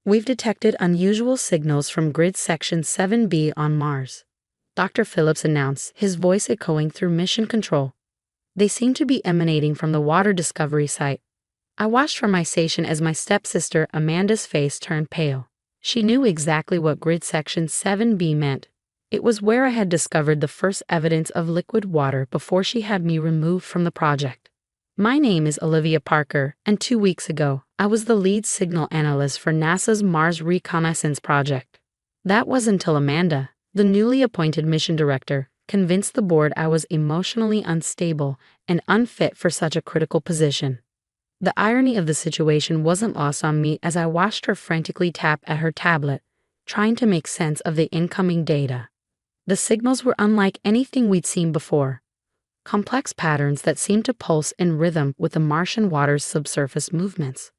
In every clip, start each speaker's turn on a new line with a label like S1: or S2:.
S1: We've detected unusual signals from grid section 7B on Mars, Dr. Phillips announced, his voice echoing through mission control. They seem to be emanating from the water discovery site. I watched from my station as my stepsister Amanda's face turned pale. She knew exactly what grid section 7B meant. It was where I had discovered the first evidence of liquid water before she had me removed from the project. My name is Olivia Parker, and 2 weeks ago, I was the lead signal analyst for NASA's Mars Reconnaissance Project. That was until Amanda, the newly appointed mission director, convinced the board I was emotionally unstable and unfit for such a critical position. The irony of the situation wasn't lost on me as I watched her frantically tap at her tablet, trying to make sense of the incoming data. The signals were unlike anything we'd seen before. Complex patterns that seemed to pulse in rhythm with the Martian water's subsurface movements.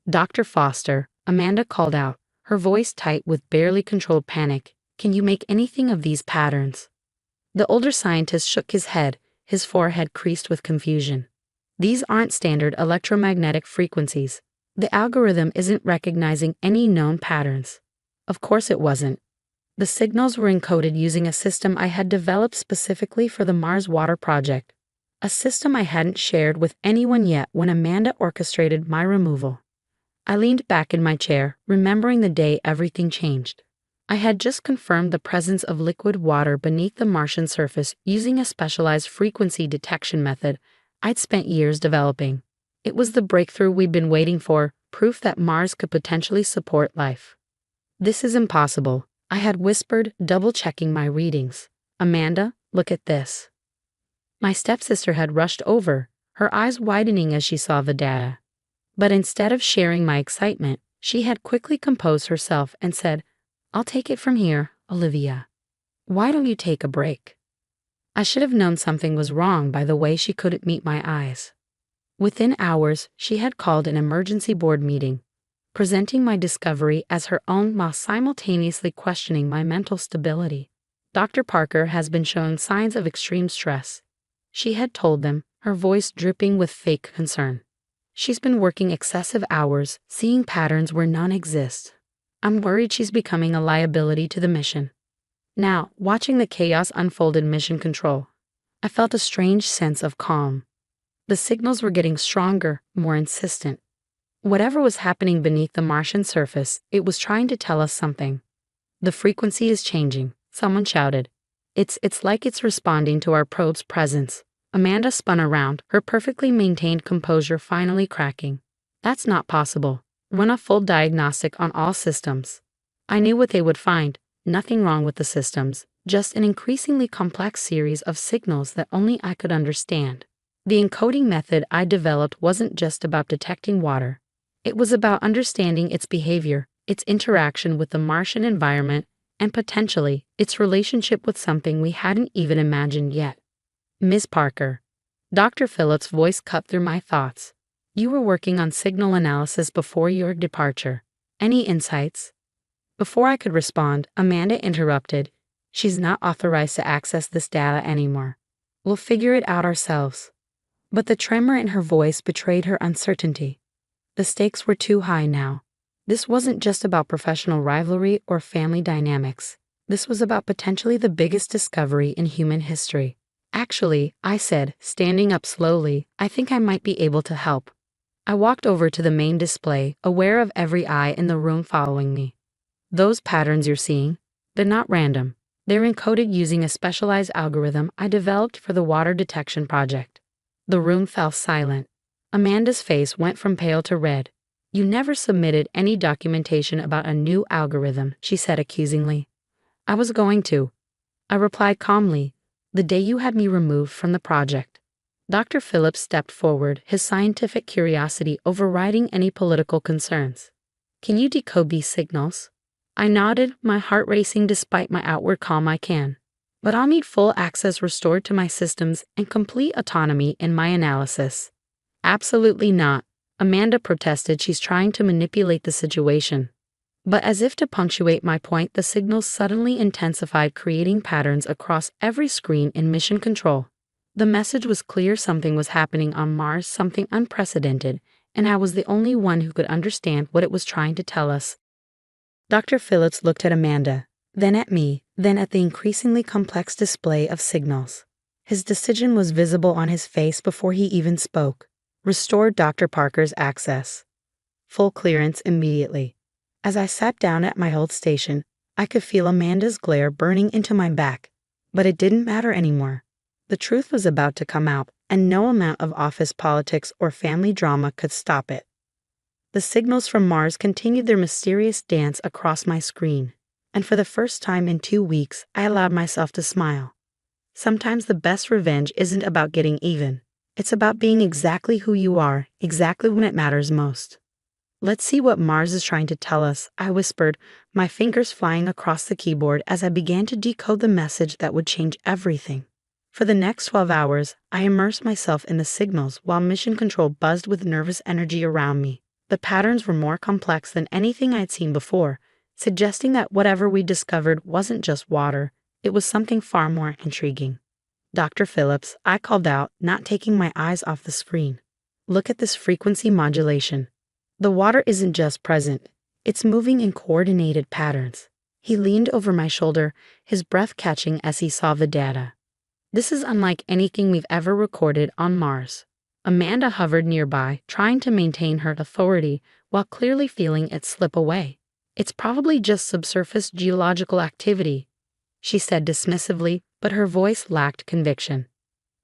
S1: Dr. Foster, Amanda called out, her voice tight with barely controlled panic. Can you make anything of these patterns? The older scientist shook his head, his forehead creased with confusion. These aren't standard electromagnetic frequencies. The algorithm isn't recognizing any known patterns. Of course it wasn't. The signals were encoded using a system I had developed specifically for the Mars Water Project, a system I hadn't shared with anyone yet when Amanda orchestrated my removal. I leaned back in my chair, remembering the day everything changed. I had just confirmed the presence of liquid water beneath the Martian surface using a specialized frequency detection method I'd spent years developing. It was the breakthrough we'd been waiting for, proof that Mars could potentially support life. This is impossible, I had whispered, double-checking my readings. Amanda, look at this. My stepsister had rushed over, her eyes widening as she saw the data. But instead of sharing my excitement, she had quickly composed herself and said, I'll take it from here, Olivia. Why don't you take a break? I should have known something was wrong by the way she couldn't meet my eyes. Within hours, she had called an emergency board meeting, presenting my discovery as her own while simultaneously questioning my mental stability. Dr. Parker has been showing signs of extreme stress, she had told them, her voice dripping with fake concern. She's been working excessive hours, seeing patterns where none exist. I'm worried she's becoming a liability to the mission. Now, watching the chaos unfold in mission control, I felt a strange sense of calm. The signals were getting stronger, more insistent. Whatever was happening beneath the Martian surface, it was trying to tell us something. The frequency is changing, someone shouted. It's like it's responding to our probe's presence. Amanda spun around, her perfectly maintained composure finally cracking. That's not possible. Run a full diagnostic on all systems. I knew what they would find, nothing wrong with the systems, just an increasingly complex series of signals that only I could understand. The encoding method I developed wasn't just about detecting water. It was about understanding its behavior, its interaction with the Martian environment, and potentially, its relationship with something we hadn't even imagined yet. Ms. Parker. Dr. Phillips' voice cut through my thoughts. You were working on signal analysis before your departure. Any insights? Before I could respond, Amanda interrupted. She's not authorized to access this data anymore. We'll figure it out ourselves. But the tremor in her voice betrayed her uncertainty. The stakes were too high now. This wasn't just about professional rivalry or family dynamics. This was about potentially the biggest discovery in human history. Actually, I said, standing up slowly, I think I might be able to help. I walked over to the main display, aware of every eye in the room following me. Those patterns you're seeing, they're not random. They're encoded using a specialized algorithm I developed for the water detection project. The room fell silent. Amanda's face went from pale to red. You never submitted any documentation about a new algorithm, she said accusingly. I was going to. I replied calmly, the day you had me removed from the project. Dr. Phillips stepped forward, his scientific curiosity overriding any political concerns. Can you decode these signals? I nodded, my heart racing despite my outward calm. I can. But I'll need full access restored to my systems and complete autonomy in my analysis. Absolutely not. Amanda protested. She's trying to manipulate the situation. But as if to punctuate my point, the signals suddenly intensified, creating patterns across every screen in mission control. The message was clear: something was happening on Mars, something unprecedented, and I was the only one who could understand what it was trying to tell us. Dr. Phillips looked at Amanda, then at me, then at the increasingly complex display of signals. His decision was visible on his face before he even spoke. Restore Dr. Parker's access. Full clearance immediately. As I sat down at my hold station, I could feel Amanda's glare burning into my back. But it didn't matter anymore. The truth was about to come out, and no amount of office politics or family drama could stop it. The signals from Mars continued their mysterious dance across my screen, and for the first time in 2 weeks, I allowed myself to smile. Sometimes the best revenge isn't about getting even. It's about being exactly who you are, exactly when it matters most. Let's see what Mars is trying to tell us, I whispered, my fingers flying across the keyboard as I began to decode the message that would change everything. For the next 12 hours, I immersed myself in the signals while Mission Control buzzed with nervous energy around me. The patterns were more complex than anything I'd seen before, suggesting that whatever we discovered wasn't just water, it was something far more intriguing. Dr. Phillips, I called out, not taking my eyes off the screen. Look at this frequency modulation. The water isn't just present, it's moving in coordinated patterns. He leaned over my shoulder, his breath catching as he saw the data. This is unlike anything we've ever recorded on Mars. Amanda hovered nearby, trying to maintain her authority while clearly feeling it slip away. It's probably just subsurface geological activity, she said dismissively, but her voice lacked conviction.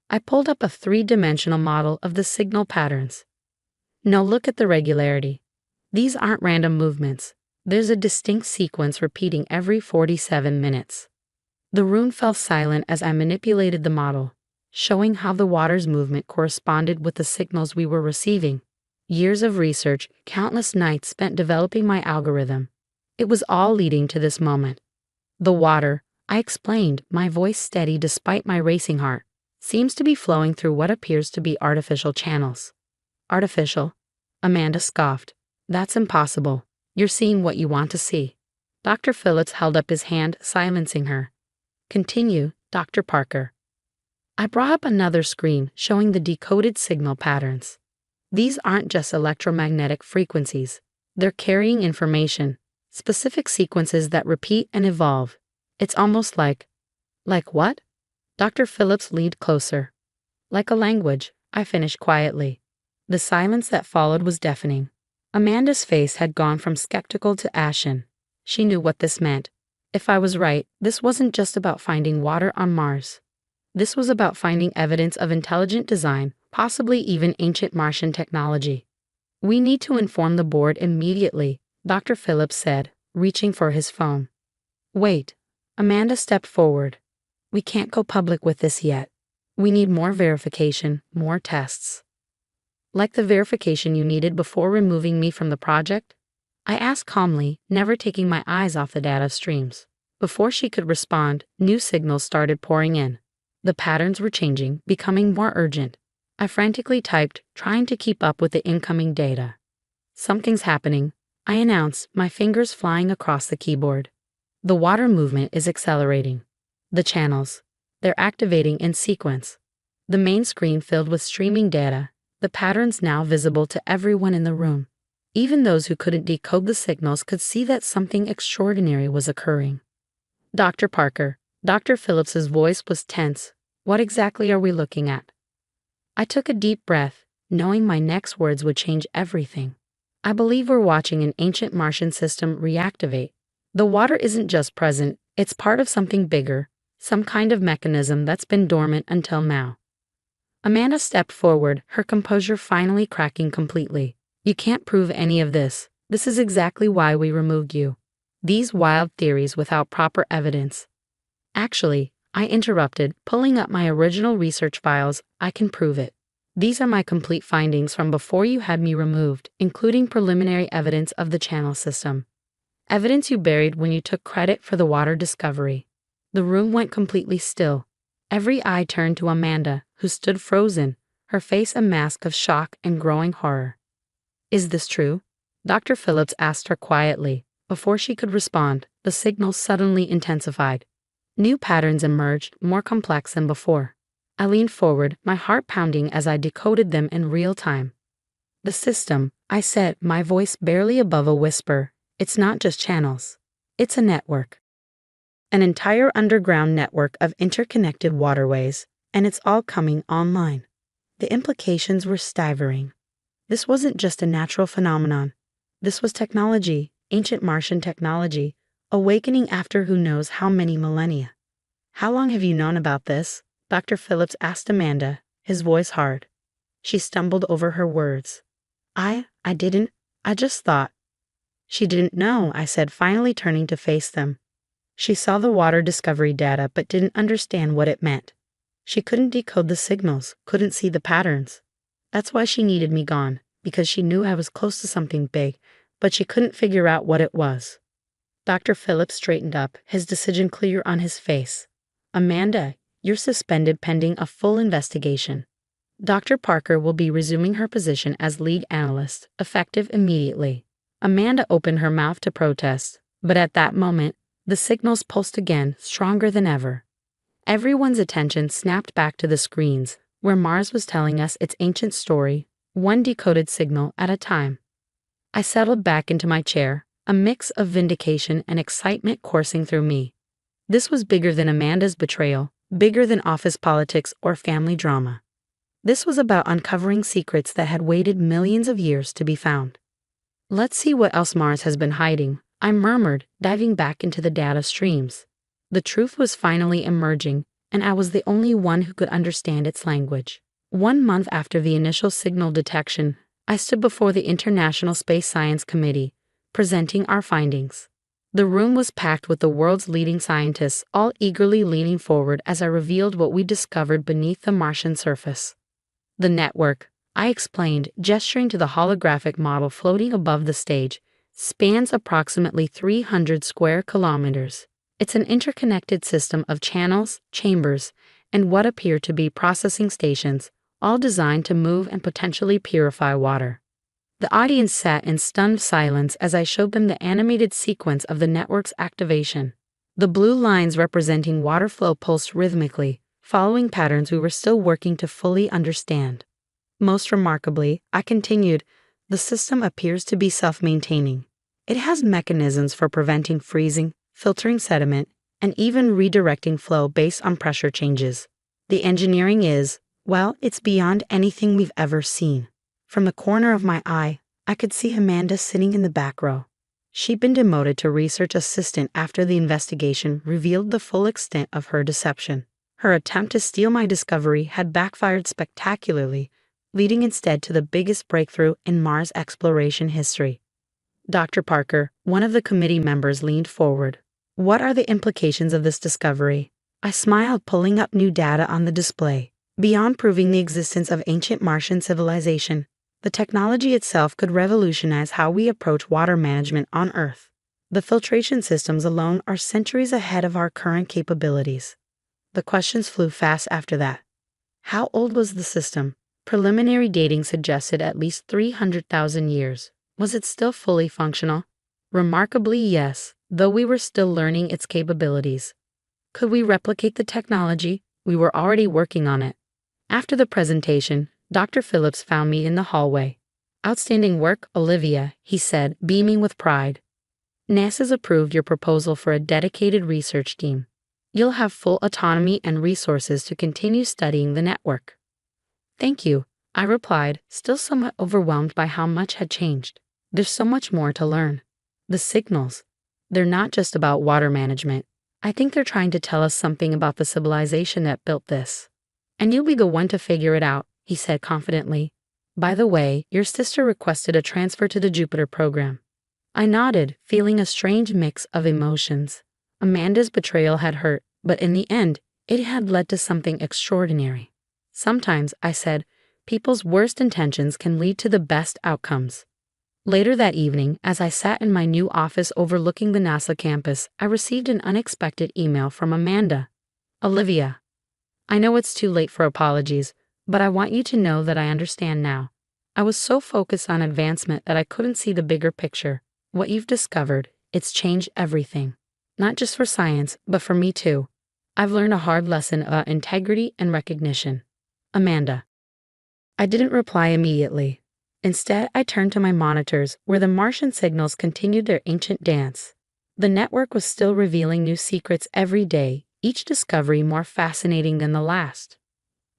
S1: I pulled up a 3-dimensional model of the signal patterns. Now look at the regularity. These aren't random movements. There's a distinct sequence repeating every 47 minutes. The room fell silent as I manipulated the model, showing how the water's movement corresponded with the signals we were receiving. Years of research, countless nights spent developing my algorithm. It was all leading to this moment. The water, I explained, my voice steady despite my racing heart, seems to be flowing through what appears to be artificial channels. Artificial? Amanda scoffed. That's impossible. You're seeing what you want to see. Dr. Phillips held up his hand, silencing her. Continue, Dr. Parker. I brought up another screen showing the decoded signal patterns. These aren't just electromagnetic frequencies. They're carrying information, specific sequences that repeat and evolve. It's almost like what? Dr. Phillips leaned closer. Like a language, I finished quietly. The silence that followed was deafening. Amanda's face had gone from skeptical to ashen. She knew what this meant. If I was right, this wasn't just about finding water on Mars. This was about finding evidence of intelligent design, possibly even ancient Martian technology. We need to inform the board immediately, Dr. Phillips said, reaching for his phone. Wait. Amanda stepped forward. We can't go public with this yet. We need more verification, more tests. Like the verification you needed before removing me from the project? I asked calmly, never taking my eyes off the data streams. Before she could respond, new signals started pouring in. The patterns were changing, becoming more urgent. I frantically typed, trying to keep up with the incoming data. Something's happening, I announced, my fingers flying across the keyboard. The water movement is accelerating. The channels, they're activating in sequence. The main screen filled with streaming data, the patterns now visible to everyone in the room. Even those who couldn't decode the signals could see that something extraordinary was occurring. Dr. Parker, Dr. Phillips's voice was tense. What exactly are we looking at? I took a deep breath, knowing my next words would change everything. I believe we're watching an ancient Martian system reactivate. The water isn't just present, it's part of something bigger, some kind of mechanism that's been dormant until now. Amanda stepped forward, her composure finally cracking completely. You can't prove any of this. This is exactly why we removed you. These wild theories without proper evidence. Actually, I interrupted, pulling up my original research files. I can prove it. These are my complete findings from before you had me removed, including preliminary evidence of the channel system. Evidence you buried when you took credit for the water discovery. The room went completely still. Every eye turned to Amanda, who stood frozen, her face a mask of shock and growing horror. Is this true? Dr. Phillips asked her quietly. Before she could respond, the signals suddenly intensified. New patterns emerged, more complex than before. I leaned forward, my heart pounding as I decoded them in real time. The system, I said, my voice barely above a whisper, It's not just channels. It's a network. An entire underground network of interconnected waterways, and it's all coming online. The implications were staggering. This wasn't just a natural phenomenon. This was technology, ancient Martian technology, awakening after who knows how many millennia. How long have you known about this? Dr. Phillips asked Amanda, his voice hard. She stumbled over her words. I just thought. She didn't know, I said, finally turning to face them. She saw the water discovery data but didn't understand what it meant. She couldn't decode the signals, couldn't see the patterns. That's why she needed me gone, because she knew I was close to something big, but she couldn't figure out what it was. Dr. Phillips straightened up, his decision clear on his face. Amanda, you're suspended pending a full investigation. Dr. Parker will be resuming her position as lead analyst, effective immediately. Amanda opened her mouth to protest, but at that moment, the signals pulsed again, stronger than ever. Everyone's attention snapped back to the screens, where Mars was telling us its ancient story, one decoded signal at a time. I settled back into my chair, a mix of vindication and excitement coursing through me. This was bigger than Amanda's betrayal, bigger than office politics or family drama. This was about uncovering secrets that had waited millions of years to be found. Let's see what else Mars has been hiding, I murmured, diving back into the data streams. The truth was finally emerging, and I was the only one who could understand its language. 1 month after the initial signal detection, I stood before the International Space Science Committee, presenting our findings. The room was packed with the world's leading scientists, all eagerly leaning forward as I revealed what we discovered beneath the Martian surface. The network, I explained, gesturing to the holographic model floating above the stage, spans approximately 300 square kilometers. It's an interconnected system of channels, chambers, and what appear to be processing stations, all designed to move and potentially purify water. The audience sat in stunned silence as I showed them the animated sequence of the network's activation. The blue lines representing water flow pulsed rhythmically, following patterns we were still working to fully understand. Most remarkably, I continued, the system appears to be self-maintaining. It has mechanisms for preventing freezing, filtering sediment, and even redirecting flow based on pressure changes. The engineering is, well, it's beyond anything we've ever seen. From the corner of my eye, I could see Amanda sitting in the back row. She'd been demoted to research assistant after the investigation revealed the full extent of her deception. Her attempt to steal my discovery had backfired spectacularly, leading instead to the biggest breakthrough in Mars exploration history. Dr. Parker, one of the committee members, leaned forward. What are the implications of this discovery? I smiled, pulling up new data on the display. Beyond proving the existence of ancient Martian civilization, the technology itself could revolutionize how we approach water management on Earth. The filtration systems alone are centuries ahead of our current capabilities. The questions flew fast after that. How old was the system? Preliminary dating suggested at least 300,000 years. Was it still fully functional? Remarkably, yes, though we were still learning its capabilities. Could we replicate the technology? We were already working on it. After the presentation, Dr. Phillips found me in the hallway. Outstanding work, Olivia, he said, beaming with pride. NASA's approved your proposal for a dedicated research team. You'll have full autonomy and resources to continue studying the network. Thank you, I replied, still somewhat overwhelmed by how much had changed. There's so much more to learn. The signals, they're not just about water management. I think they're trying to tell us something about the civilization that built this. And you'll be the one to figure it out, he said confidently. By the way, your sister requested a transfer to the Jupiter program. I nodded, feeling a strange mix of emotions. Amanda's betrayal had hurt, but in the end, it had led to something extraordinary. Sometimes, I said, people's worst intentions can lead to the best outcomes. Later that evening, as I sat in my new office overlooking the NASA campus, I received an unexpected email from Amanda. Olivia, I know it's too late for apologies, but I want you to know that I understand now. I was so focused on advancement that I couldn't see the bigger picture. What you've discovered, it's changed everything. Not just for science, but for me too. I've learned a hard lesson about integrity and recognition. Amanda. I didn't reply immediately. Instead, I turned to my monitors, where the Martian signals continued their ancient dance. The network was still revealing new secrets every day, each discovery more fascinating than the last.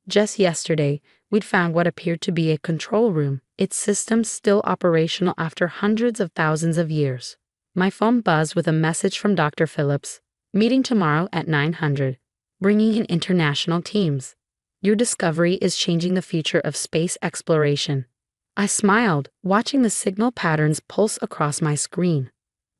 S1: Just yesterday, we'd found what appeared to be a control room, its systems still operational after hundreds of thousands of years. My phone buzzed with a message from Dr. Phillips. Meeting tomorrow at 900. Bringing in international teams. Your discovery is changing the future of space exploration. I smiled, watching the signal patterns pulse across my screen.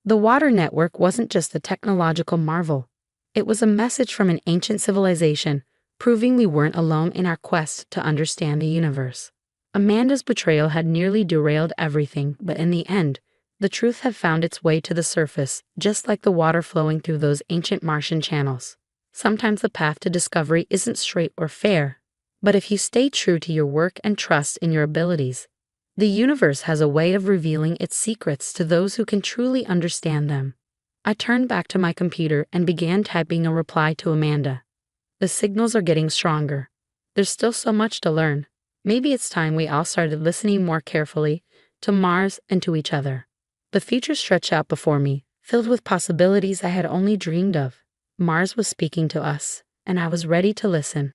S1: The water network wasn't just a technological marvel. It was a message from an ancient civilization, proving we weren't alone in our quest to understand the universe. Amanda's betrayal had nearly derailed everything, but in the end, the truth had found its way to the surface, just like the water flowing through those ancient Martian channels. Sometimes the path to discovery isn't straight or fair, but if you stay true to your work and trust in your abilities, the universe has a way of revealing its secrets to those who can truly understand them. I turned back to my computer and began typing a reply to Amanda. The signals are getting stronger. There's still so much to learn. Maybe it's time we all started listening more carefully to Mars and to each other. The future stretched out before me, filled with possibilities I had only dreamed of. Mars was speaking to us, and I was ready to listen.